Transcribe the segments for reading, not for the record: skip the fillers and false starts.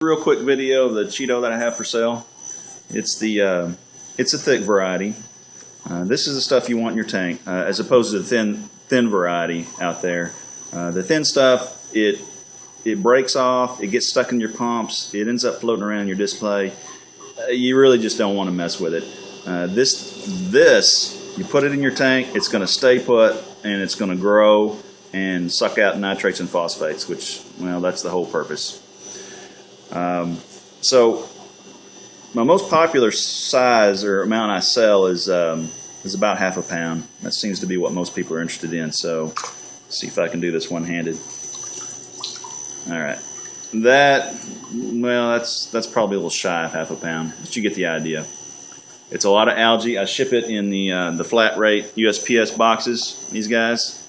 Real quick video of the Chaeto that I have for sale. It's a thick variety. This is the stuff you want in your tank, as opposed to the thin variety out there. The thin stuff, it breaks off, it gets stuck in your pumps, it ends up floating around your display. You really just don't want to mess with it. This you put it in your tank, it's going to stay put, and it's going to grow and suck out nitrates and phosphates, which, well, that's the whole purpose. So my most popular size or amount I sell is about half a pound. That seems to be what most people are interested in. So let's see if I can do this one-handed. All right, that's probably a little shy of half a pound, but you get the idea. It's a lot of algae. I ship it in the flat rate USPS boxes, these guys,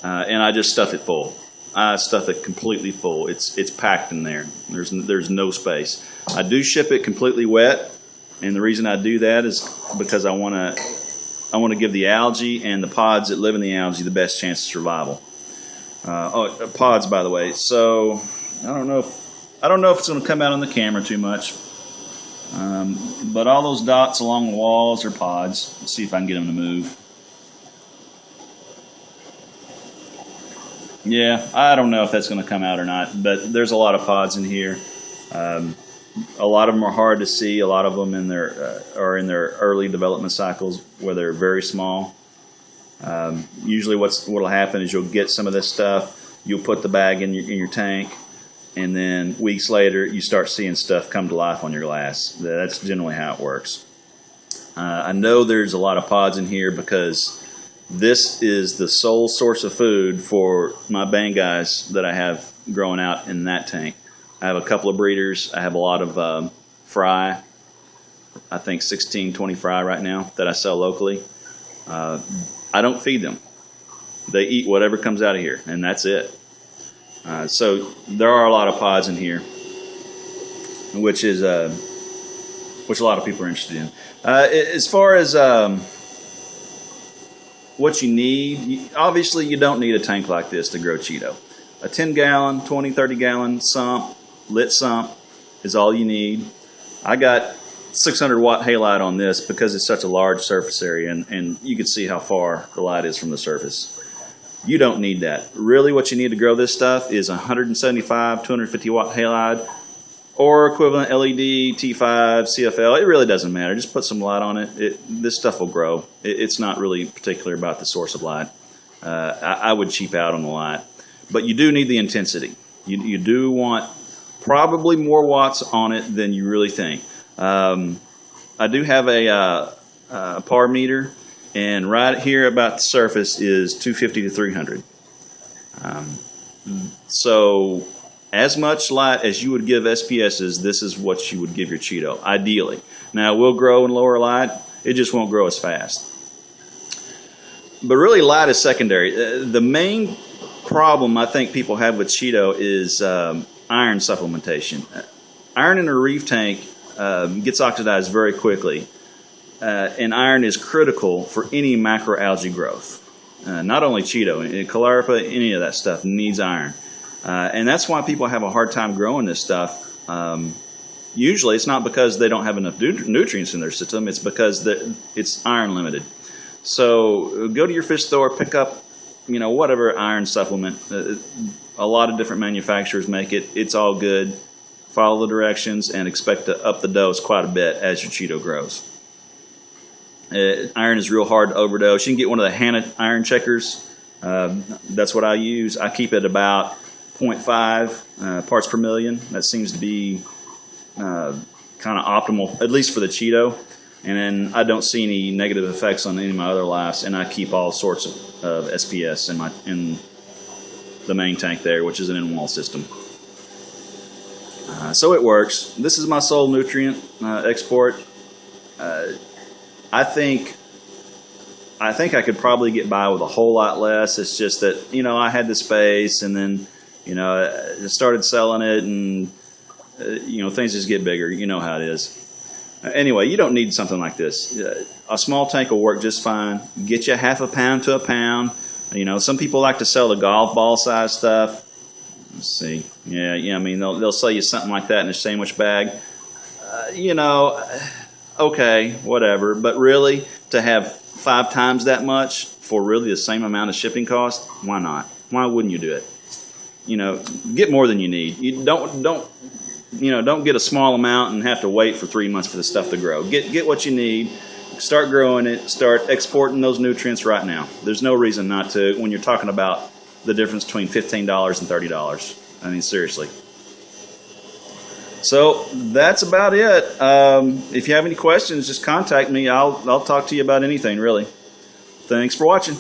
and I just stuff it full. I stuff it completely full. It's packed in there. There's no space. I do ship it completely wet, and the reason I do that is because I want to give the algae and the pods that live in the algae the best chance of survival. Pods, by the way. So I don't know if it's going to come out on the camera too much, but all those dots along the walls are pods. Let's see if I can get them to move. Yeah, I don't know if that's going to come out or not, but there's a lot of pods in here. A lot of them are hard to see. A lot of them are in their early development cycles where they're very small. Usually what'll happen is you'll get some of this stuff, you'll put the bag in your tank, and then weeks later you start seeing stuff come to life on your glass. That's generally how it works. I know there's a lot of pods in here because this is the sole source of food for my bang guys that I have growing out in that tank. I have a couple of breeders. I have a lot of fry, I think 16, 20 fry right now that I sell locally. I don't feed them. They eat whatever comes out of here, and that's it. So there are a lot of pods in here, which a lot of people are interested in. As far as what you need, obviously you don't need a tank like this to grow Chaeto. A 10-gallon, 20, 30-gallon sump, lit sump is all you need. I got 600-watt halide on this because it's such a large surface area, and you can see how far the light is from the surface. You don't need that. Really what you need to grow this stuff is 175, 250-watt halide or equivalent LED, T5, CFL. It really doesn't matter. Just put some light on it. This stuff will grow. It's not really particular about the source of light. I would cheap out on the light. But you do need the intensity. You do want probably more watts on it than you really think. I do have a par meter, and right here about the surface is 250 to 300. So as much light as you would give SPS's, this is what you would give your Chaeto, ideally. Now, it will grow in lower light. It just won't grow as fast. But really, light is secondary. The main problem I think people have with Chaeto is iron supplementation. Iron in a reef tank gets oxidized very quickly, and iron is critical for any macroalgae growth. Not only Chaeto, Caulerpa, any of that stuff needs iron. And that's why people have a hard time growing this stuff. Usually it's not because they don't have enough nutrients in their system, it's because it's iron limited. So go to your fish store, pick up whatever iron supplement. A lot of different manufacturers make it. It's all good. Follow the directions and expect to up the dose quite a bit as your Chaeto grows. Iron is real hard to overdose. You can get one of the Hanna iron checkers. That's what I use. I keep it about 0.5 parts per million. That seems to be kind of optimal, at least for the Chaeto. And then I don't see any negative effects on any of my other lives, and I keep all sorts of SPS in the main tank there, which is an in-wall system. So it works. This is my sole nutrient export. I think I could probably get by with a whole lot less. It's just that I had the space, and then I started selling it, and things just get bigger. You know how it is. Anyway, you don't need something like this. A small tank will work just fine. Get you half a pound to a pound. Some people like to sell the golf ball size stuff. Let's see. Yeah. I mean, they'll sell you something like that in a sandwich bag. Okay, whatever. But really, to have 5 times that much for really the same amount of shipping cost, why not? Why wouldn't you do it? Get more than you need. You don't get a small amount and have to wait for 3 months for the stuff to grow. Get what you need. Start growing it. Start exporting those nutrients right now. There's no reason not to when you're talking about the difference between $15 and $30. I mean, seriously. So that's about it. If you have any questions, just contact me. I'll talk to you about anything, really. Thanks for watching.